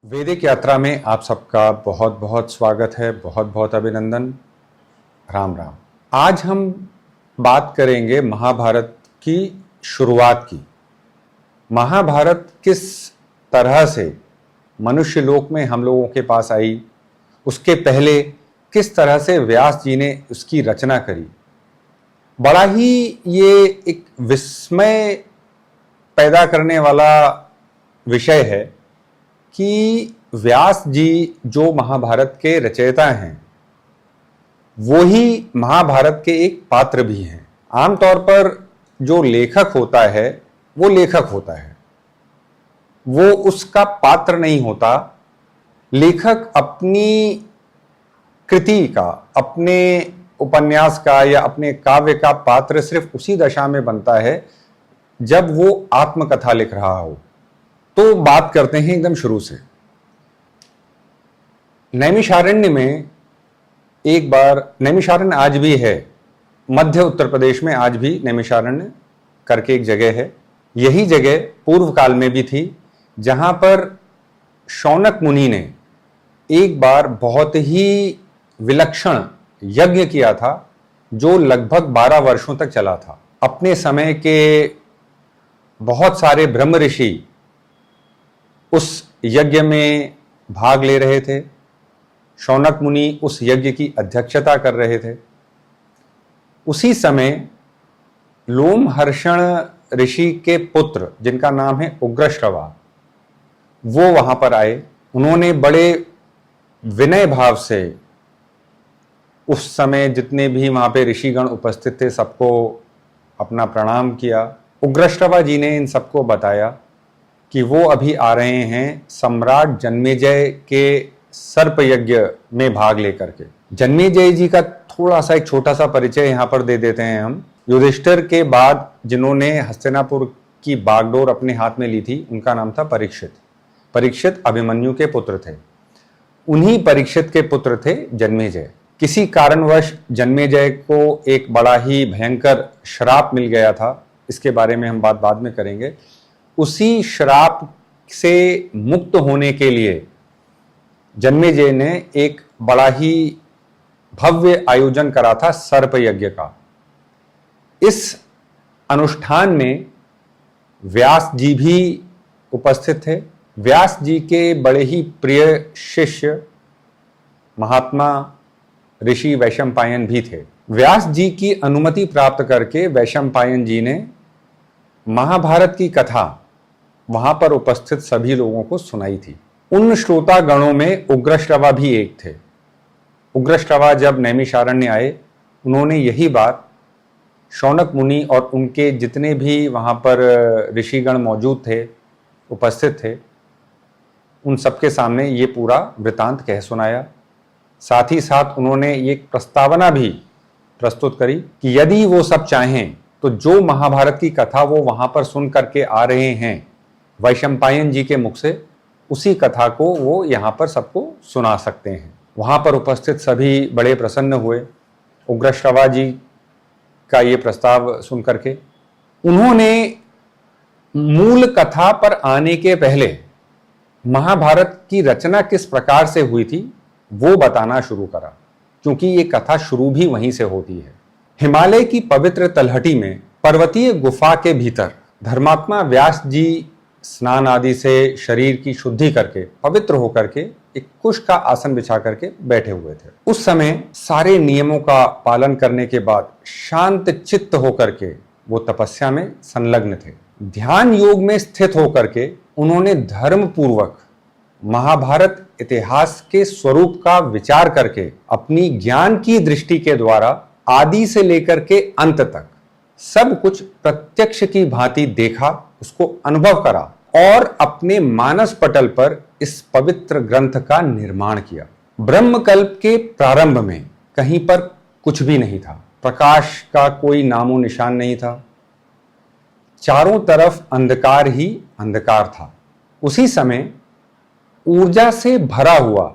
वैदिक यात्रा में आप सबका बहुत बहुत स्वागत है। बहुत बहुत अभिनंदन। राम राम। आज हम बात करेंगे महाभारत की शुरुआत की। महाभारत किस तरह से मनुष्य लोक में हम लोगों के पास आई, उसके पहले किस तरह से व्यास जी ने उसकी रचना करी। बड़ा ही ये एक विस्मय पैदा करने वाला विषय है कि व्यास जी जो महाभारत के रचयिता हैं, वो ही महाभारत के एक पात्र भी हैं। आमतौर पर जो लेखक होता है वो लेखक होता है, वो उसका पात्र नहीं होता। लेखक अपनी कृति का, अपने उपन्यास का या अपने काव्य का पात्र सिर्फ उसी दशा में बनता है जब वो आत्मकथा लिख रहा हो। तो बात करते हैं एकदम शुरू से। नैमिषारण्य में एक बार, नैमिषारण्य आज भी है, मध्य उत्तर प्रदेश में आज भी नैमिषारण्य करके एक जगह है। यही जगह पूर्व काल में भी थी, जहां पर शौनक मुनि ने एक बार बहुत ही विलक्षण यज्ञ किया था, जो लगभग 12 वर्षों तक चला था। अपने समय के बहुत सारे ब्रह्म ऋषि उस यज्ञ में भाग ले रहे थे। शौनक मुनि उस यज्ञ की अध्यक्षता कर रहे थे। उसी समय लोमहर्षण ऋषि के पुत्र, जिनका नाम है उग्रश्रवा, वो वहां पर आए। उन्होंने बड़े विनय भाव से उस समय जितने भी वहां पे ऋषिगण उपस्थित थे सबको अपना प्रणाम किया। उग्रश्रवा जी ने इन सबको बताया कि वो अभी आ रहे हैं सम्राट जन्मेजय के सर्प यज्ञ में भाग लेकर के। जन्मेजय जी का थोड़ा सा एक छोटा सा परिचय यहां पर दे देते हैं हम। युधिष्ठिर के बाद जिन्होंने हस्तिनापुर की बागडोर अपने हाथ में ली थी, उनका नाम था परीक्षित। परीक्षित अभिमन्यु के पुत्र थे। उन्हीं परीक्षित के पुत्र थे जन्मेजय। किसी कारणवश जन्मेजय को एक बड़ा ही भयंकर श्राप मिल गया था। इसके बारे में हम बात बाद में करेंगे। उसी श्राप से मुक्त होने के लिए जन्मेजय ने एक बड़ा ही भव्य आयोजन करा था सर्प यज्ञ का। इस अनुष्ठान में व्यास जी भी उपस्थित थे। व्यास जी के बड़े ही प्रिय शिष्य महात्मा ऋषि वैशंपायन भी थे। व्यास जी की अनुमति प्राप्त करके वैशंपायन जी ने महाभारत की कथा वहां पर उपस्थित सभी लोगों को सुनाई थी। उन श्रोता गणों में उग्रश्रवा भी एक थे। उग्रश्रवा जब नैमिषारण्य आए, उन्होंने यही बात शौनक मुनि और उनके जितने भी वहां पर ऋषिगण मौजूद थे, उपस्थित थे, उन सबके सामने ये पूरा वृतांत कह सुनाया। साथ ही साथ उन्होंने ये प्रस्तावना भी प्रस्तुत करी कि यदि वो सब चाहें तो जो महाभारत की कथा वो वहां पर सुन करके आ रहे हैं वैशंपायन जी के मुख से, उसी कथा को वो यहाँ पर सबको सुना सकते हैं। वहां पर उपस्थित सभी बड़े प्रसन्न हुए उग्रश्रवा जी का ये प्रस्ताव सुन करके। उन्होंने मूल कथा पर आने के पहले महाभारत की रचना किस प्रकार से हुई थी वो बताना शुरू करा, क्योंकि ये कथा शुरू भी वहीं से होती है। हिमालय की पवित्र तलहटी में पर्वतीय गुफा के भीतर धर्मात्मा व्यास जी स्नान आदि से शरीर की शुद्धि करके पवित्र होकर के एक कुश का आसन बिछा करके बैठे हुए थे। उस समय सारे नियमों का पालन करने के बाद शांत चित्त होकर के वो तपस्या में संलग्न थे। ध्यान योग में स्थित होकर के उन्होंने धर्म पूर्वक महाभारत इतिहास के स्वरूप का विचार करके अपनी ज्ञान की दृष्टि के द्वारा आदि से लेकर के अंत तक सब कुछ प्रत्यक्ष की भांति देखा, उसको अनुभव करा और अपने मानस पटल पर इस पवित्र ग्रंथ का निर्माण किया। ब्रह्मकल्प के प्रारंभ में कहीं पर कुछ भी नहीं था। प्रकाश का कोई नामो निशान नहीं था। चारों तरफ अंधकार ही अंधकार था। उसी समय ऊर्जा से भरा हुआ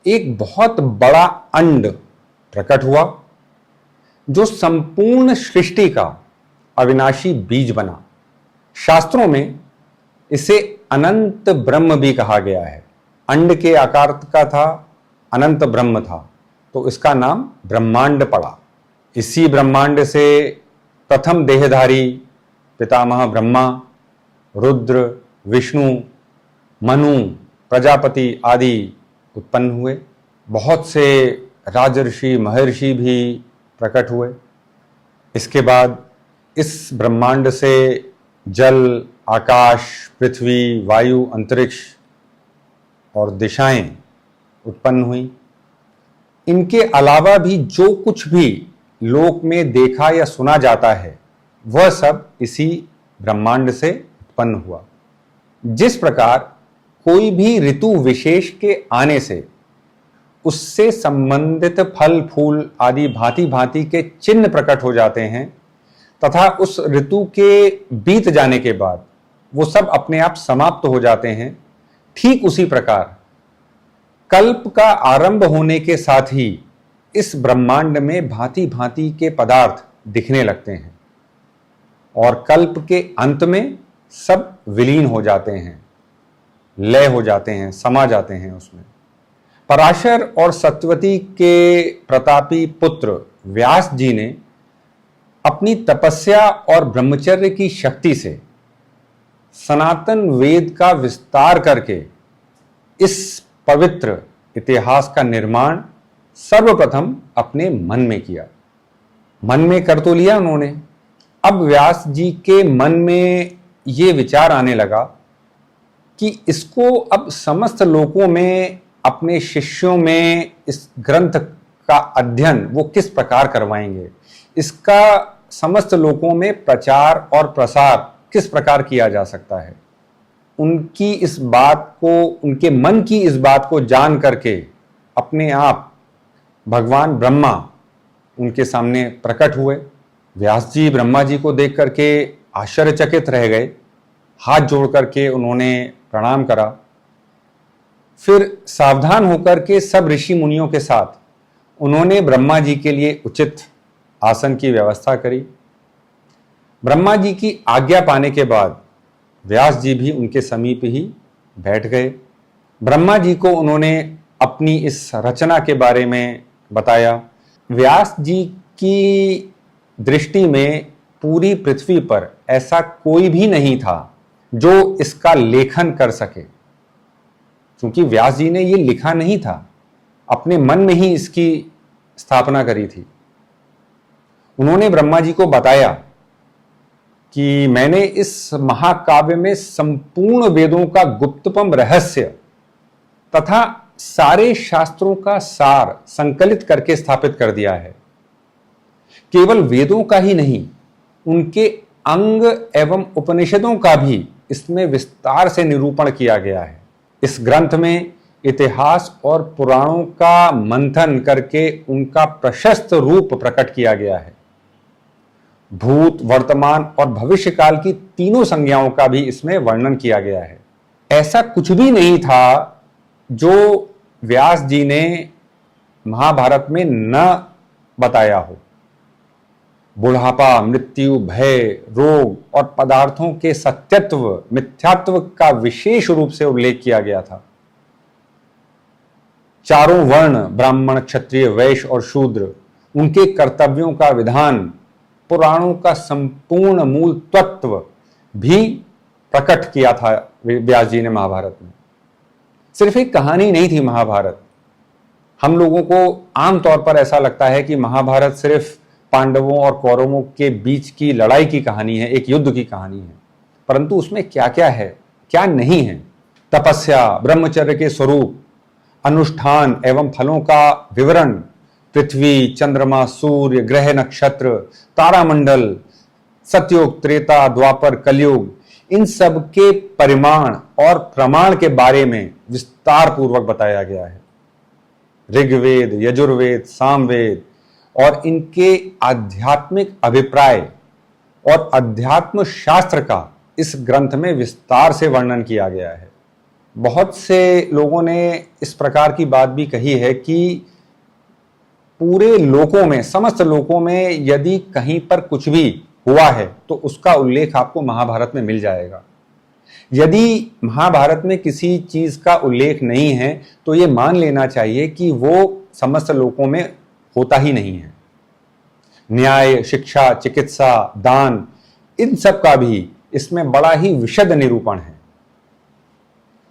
एक बहुत बड़ा अंड प्रकट हुआ, जो संपूर्ण सृष्टि का अविनाशी बीज बना। शास्त्रों में इसे अनंत ब्रह्म भी कहा गया है। अंड के आकार का था, अनंत ब्रह्म था, तो इसका नाम ब्रह्मांड पड़ा। इसी ब्रह्मांड से प्रथम देहधारी पितामह ब्रह्मा, रुद्र, विष्णु, मनु, प्रजापति आदि उत्पन्न हुए। बहुत से राजर्षि महर्षि भी प्रकट हुए। इसके बाद इस ब्रह्मांड से जल, आकाश, पृथ्वी, वायु, अंतरिक्ष और दिशाएं उत्पन्न हुई। इनके अलावा भी जो कुछ भी लोक में देखा या सुना जाता है वह सब इसी ब्रह्मांड से उत्पन्न हुआ। जिस प्रकार कोई भी ऋतु विशेष के आने से उससे संबंधित फल फूल आदि भांति भांति के चिन्ह प्रकट हो जाते हैं तथा उस ऋतु के बीत जाने के बाद वो सब अपने आप समाप्त हो जाते हैं, ठीक उसी प्रकार कल्प का आरंभ होने के साथ ही इस ब्रह्मांड में भांति भांति के पदार्थ दिखने लगते हैं और कल्प के अंत में सब विलीन हो जाते हैं, लय हो जाते हैं, समा जाते हैं उसमें। पराशर और सत्यवती के प्रतापी पुत्र व्यास जी ने अपनी तपस्या और ब्रह्मचर्य की शक्ति से सनातन वेद का विस्तार करके इस पवित्र इतिहास का निर्माण सर्वप्रथम अपने मन में किया। मन में कर तो लिया उन्होंने, अब व्यास जी के मन में ये विचार आने लगा कि इसको अब समस्त लोकों में, अपने शिष्यों में इस ग्रंथ का अध्ययन वो किस प्रकार करवाएंगे, इसका समस्त लोकों में प्रचार और प्रसार किस प्रकार किया जा सकता है। उनकी इस बात को, उनके मन की इस बात को जान करके अपने आप भगवान ब्रह्मा उनके सामने प्रकट हुए। व्यास जी ब्रह्मा जी को देख करके आश्चर्यचकित रह गए। हाथ जोड़ करके उन्होंने प्रणाम करा। फिर सावधान होकर के सब ऋषि मुनियों के साथ उन्होंने ब्रह्मा जी के लिए उचित आसन की व्यवस्था करी। ब्रह्मा जी की आज्ञा पाने के बाद व्यास जी भी उनके समीप ही बैठ गए। ब्रह्मा जी को उन्होंने अपनी इस रचना के बारे में बताया। व्यास जी की दृष्टि में पूरी पृथ्वी पर ऐसा कोई भी नहीं था जो इसका लेखन कर सके, क्योंकि व्यास जी ने ये लिखा नहीं था, अपने मन में ही इसकी स्थापना करी थी। उन्होंने ब्रह्मा जी को बताया कि मैंने इस महाकाव्य में संपूर्ण वेदों का गुप्ततम रहस्य तथा सारे शास्त्रों का सार संकलित करके स्थापित कर दिया है। केवल वेदों का ही नहीं, उनके अंग एवं उपनिषदों का भी इसमें विस्तार से निरूपण किया गया है। इस ग्रंथ में इतिहास और पुराणों का मंथन करके उनका प्रशस्त रूप प्रकट किया गया है। भूत, वर्तमान और भविष्य काल की तीनों संज्ञाओं का भी इसमें वर्णन किया गया है। ऐसा कुछ भी नहीं था जो व्यास जी ने महाभारत में न बताया हो। बुढ़ापा, मृत्यु, भय, रोग और पदार्थों के सत्यत्व, मिथ्यात्व का विशेष रूप से उल्लेख किया गया था। चारों वर्ण, ब्राह्मण, क्षत्रिय, वैश्य और शूद्र, उनके कर्तव्यों का विधान, पुराणों का संपूर्ण मूल तत्व भी प्रकट किया था व्यास जी ने महाभारत में। सिर्फ एक कहानी नहीं थी महाभारत। हम लोगों को आमतौर पर ऐसा लगता है कि महाभारत सिर्फ पांडवों और कौरवों के बीच की लड़ाई की कहानी है, एक युद्ध की कहानी है, परंतु उसमें क्या क्या है, क्या नहीं है। तपस्या, ब्रह्मचर्य के स्वरूप, अनुष्ठान एवं फलों का विवरण, पृथ्वी, चंद्रमा, सूर्य, ग्रह, नक्षत्र, तारामंडल, सतयुग, त्रेता, द्वापर, कलयुग, इन सब के परिमाण और प्रमाण के बारे में विस्तार पूर्वक बताया गया है। ऋग्वेद, यजुर्वेद, सामवेद और इनके आध्यात्मिक अभिप्राय और अध्यात्म शास्त्र का इस ग्रंथ में विस्तार से वर्णन किया गया है। बहुत से लोगों ने इस प्रकार की बात भी कही है कि पूरे लोकों में, समस्त लोकों में यदि कहीं पर कुछ भी हुआ है तो उसका उल्लेख आपको महाभारत में मिल जाएगा। यदि महाभारत में किसी चीज का उल्लेख नहीं है तो ये मान लेना चाहिए कि वो समस्त लोकों में होता ही नहीं है। न्याय, शिक्षा, चिकित्सा, दान, इन सब का भी इसमें बड़ा ही विशद निरूपण है।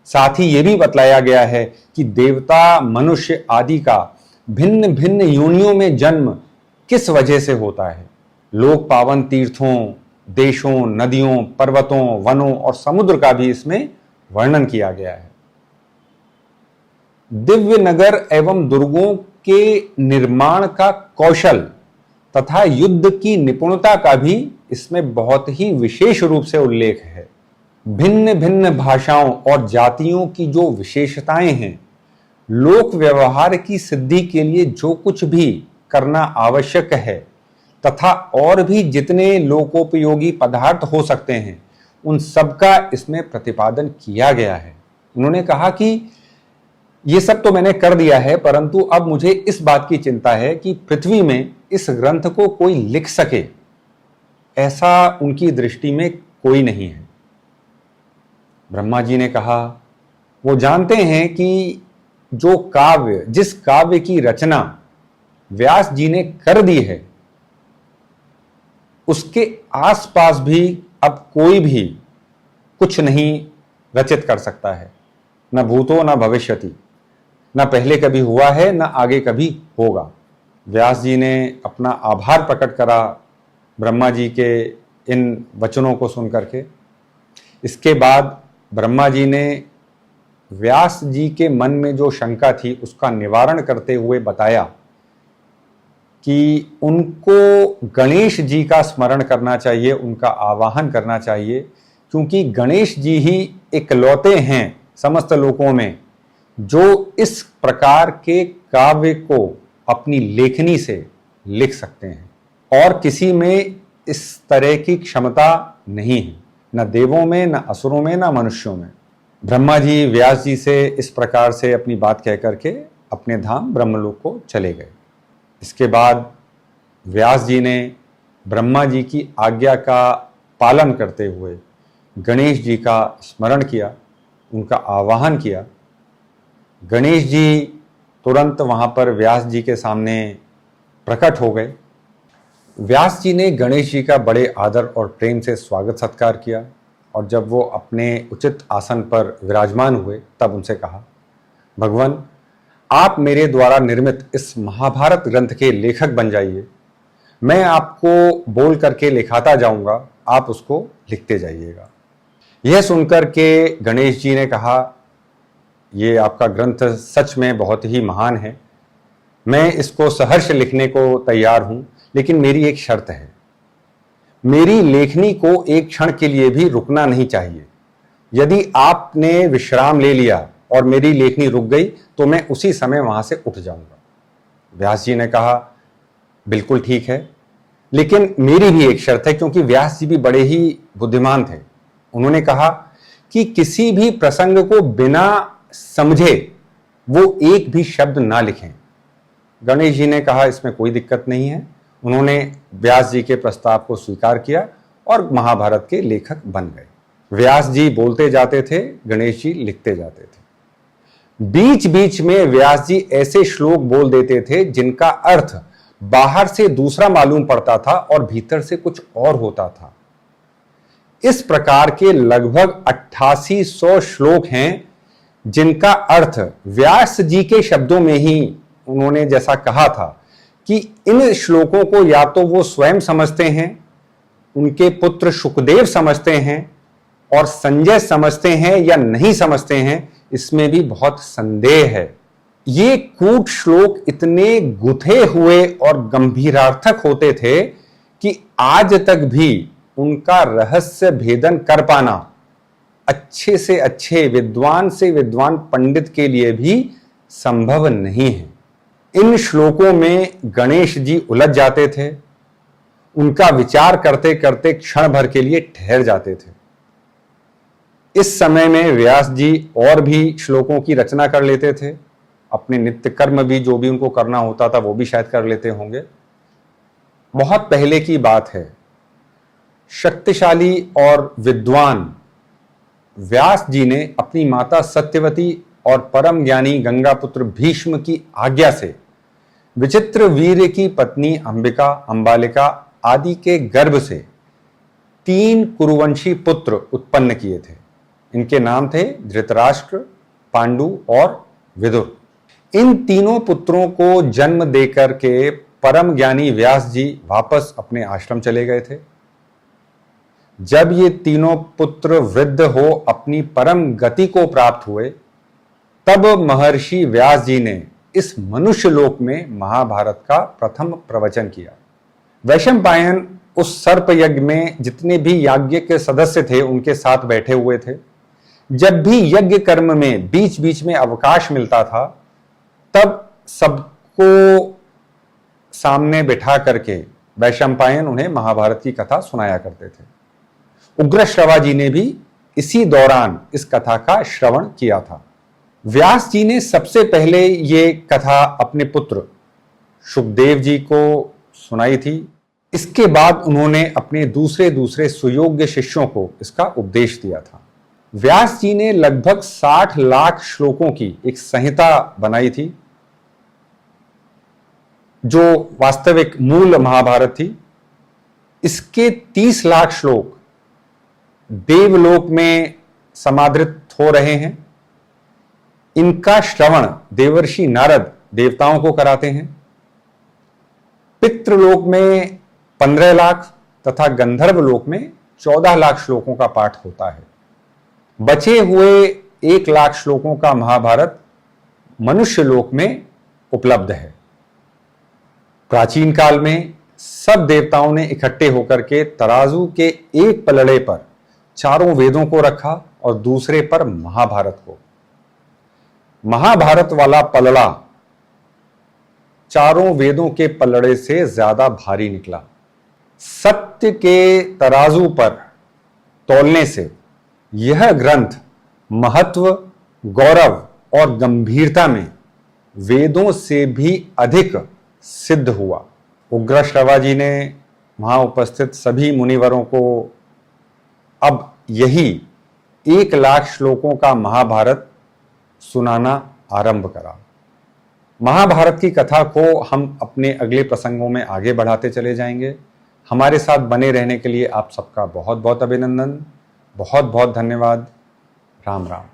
साथ ही यह भी बतलाया गया है कि देवता, मनुष्य आदि का भिन्न भिन्न योनियों में जन्म किस वजह से होता है। लोक पावन तीर्थों, देशों, नदियों, पर्वतों, वनों और समुद्र का भी इसमें वर्णन किया गया है। दिव्य नगर एवं दुर्गों के निर्माण का कौशल तथा युद्ध की निपुणता का भी इसमें बहुत ही विशेष रूप से उल्लेख है। भिन्न भिन्न भाषाओं और जातियों की जो विशेषताएं हैं, लोक व्यवहार की सिद्धि के लिए जो कुछ भी करना आवश्यक है तथा और भी जितने लोकोपयोगी पदार्थ हो सकते हैं, उन सब का इसमें प्रतिपादन किया गया है। उन्होंने कहा कि ये सब तो मैंने कर दिया है, परंतु अब मुझे इस बात की चिंता है कि पृथ्वी में इस ग्रंथ को कोई लिख सके, ऐसा उनकी दृष्टि में कोई नहीं है। ब्रह्मा जी ने कहा, वो जानते हैं कि जो काव्य, जिस काव्य की रचना व्यास जी ने कर दी है, उसके आसपास भी अब कोई भी कुछ नहीं रचित कर सकता है। न भूतो न भविष्यति, न पहले कभी हुआ है न आगे कभी होगा। व्यास जी ने अपना आभार प्रकट करा ब्रह्मा जी के इन वचनों को सुनकर के। इसके बाद ब्रह्मा जी ने व्यास जी के मन में जो शंका थी उसका निवारण करते हुए बताया कि उनको गणेश जी का स्मरण करना चाहिए, उनका आवाहन करना चाहिए, क्योंकि गणेश जी ही इकलौते हैं समस्त लोकों में जो इस प्रकार के काव्य को अपनी लेखनी से लिख सकते हैं। और किसी में इस तरह की क्षमता नहीं है, न देवों में, न असुरों में, न मनुष्यों में। ब्रह्मा जी व्यास जी से इस प्रकार से अपनी बात कह करके अपने धाम ब्रह्मलोक को चले गए। इसके बाद व्यास जी ने ब्रह्मा जी की आज्ञा का पालन करते हुए गणेश जी का स्मरण किया, उनका आवाहन किया। गणेश जी तुरंत वहां पर व्यास जी के सामने प्रकट हो गए। व्यास जी ने गणेश जी का बड़े आदर और प्रेम से स्वागत सत्कार किया और जब वो अपने उचित आसन पर विराजमान हुए तब उनसे कहा, भगवान, आप मेरे द्वारा निर्मित इस महाभारत ग्रंथ के लेखक बन जाइए। मैं आपको बोल करके लिखाता जाऊंगा, आप उसको लिखते जाइएगा। यह सुनकर के गणेश जी ने कहा, ये आपका ग्रंथ सच में बहुत ही महान है, मैं इसको सहर्ष लिखने को तैयार हूं, लेकिन मेरी एक शर्त है। मेरी लेखनी को एक क्षण के लिए भी रुकना नहीं चाहिए। यदि आपने विश्राम ले लिया और मेरी लेखनी रुक गई तो मैं उसी समय वहां से उठ जाऊंगा। व्यास जी ने कहा, बिल्कुल ठीक है, लेकिन मेरी भी एक शर्त है, क्योंकि व्यास जी भी बड़े ही बुद्धिमान थे। उन्होंने कहा कि किसी भी प्रसंग को बिना समझे वो एक भी शब्द ना लिखें। गणेश जी ने कहा, इसमें कोई दिक्कत नहीं है। उन्होंने व्यास जी के प्रस्ताव को स्वीकार किया और महाभारत के लेखक बन गए। व्यास जी बोलते जाते थे, गणेश जी लिखते जाते थे। बीच बीच में व्यास जी ऐसे श्लोक बोल देते थे जिनका अर्थ बाहर से दूसरा मालूम पड़ता था और भीतर से कुछ और होता था। इस प्रकार के लगभग 8800 श्लोक हैं जिनका अर्थ व्यास जी के शब्दों में ही उन्होंने जैसा कहा था कि इन श्लोकों को या तो वो स्वयं समझते हैं, उनके पुत्र सुखदेव समझते हैं और संजय समझते हैं या नहीं समझते हैं, इसमें भी बहुत संदेह है। ये कूट श्लोक इतने गुथे हुए और गंभीरार्थक होते थे कि आज तक भी उनका रहस्य भेदन कर पाना अच्छे से अच्छे, विद्वान से विद्वान पंडित के लिए भी संभव नहीं है। इन श्लोकों में गणेश जी उलझ जाते थे, उनका विचार करते करते क्षण भर के लिए ठहर जाते थे। इस समय में व्यास जी और भी श्लोकों की रचना कर लेते थे, अपने नित्य कर्म भी जो भी उनको करना होता था वो भी शायद कर लेते होंगे। बहुत पहले की बात है। शक्तिशाली और विद्वान व्यास जी ने अपनी माता सत्यवती और परम ज्ञानी गंगापुत्र भीष्म की आज्ञा से विचित्र वीर्य की पत्नी अंबिका, अंबालिका आदि के गर्भ से 3 कुरुवंशी पुत्र उत्पन्न किए थे। इनके नाम थे धृतराष्ट्र, पांडु और विदुर। इन तीनों पुत्रों को जन्म देकर के परम ज्ञानी व्यास जी वापस अपने आश्रम चले गए थे। जब ये तीनों पुत्र वृद्ध हो अपनी परम गति को प्राप्त हुए, तब महर्षि व्यास जी ने इस मनुष्य लोक में महाभारत का प्रथम प्रवचन किया। वैशंपायन उस सर्प यज्ञ में जितने भी याज्ञ के सदस्य थे उनके साथ बैठे हुए थे। जब भी यज्ञ कर्म में बीच बीच में अवकाश मिलता था, तब सबको सामने बिठा करके वैशंपायन उन्हें महाभारत की कथा सुनाया करते थे। उग्रश्रवा जी ने भी इसी दौरान इस कथा का श्रवण किया था। व्यास जी ने सबसे पहले ये कथा अपने पुत्र शुकदेव जी को सुनाई थी। इसके बाद उन्होंने अपने दूसरे सुयोग्य शिष्यों को इसका उपदेश दिया था। व्यास जी ने लगभग 60 लाख श्लोकों की एक संहिता बनाई थी, जो वास्तविक मूल महाभारत थी। इसके 30 लाख श्लोक देवलोक में समादृत हो रहे हैं। इनका श्रवण देवर्षि नारद देवताओं को कराते हैं। पितृलोक में 15 लाख तथा गंधर्व लोक में 14 लाख श्लोकों का पाठ होता है। बचे हुए 1 लाख श्लोकों का महाभारत मनुष्य लोक में उपलब्ध है। प्राचीन काल में सब देवताओं ने इकट्ठे होकर के तराजू के एक पलड़े पर चारों वेदों को रखा और दूसरे पर महाभारत को। महाभारत वाला पलड़ा चारों वेदों के पलड़े से ज्यादा भारी निकला। सत्य के तराजू पर तौलने से यह ग्रंथ महत्व, गौरव और गंभीरता में वेदों से भी अधिक सिद्ध हुआ। उग्रश्रवा जी ने वहां उपस्थित सभी मुनिवरों को अब यही 1 लाख श्लोकों का महाभारत सुनाना आरंभ करा। महाभारत की कथा को हम अपने अगले प्रसंगों में आगे बढ़ाते चले जाएंगे। हमारे साथ बने रहने के लिए आप सबका बहुत बहुत अभिनंदन, बहुत बहुत धन्यवाद। राम राम।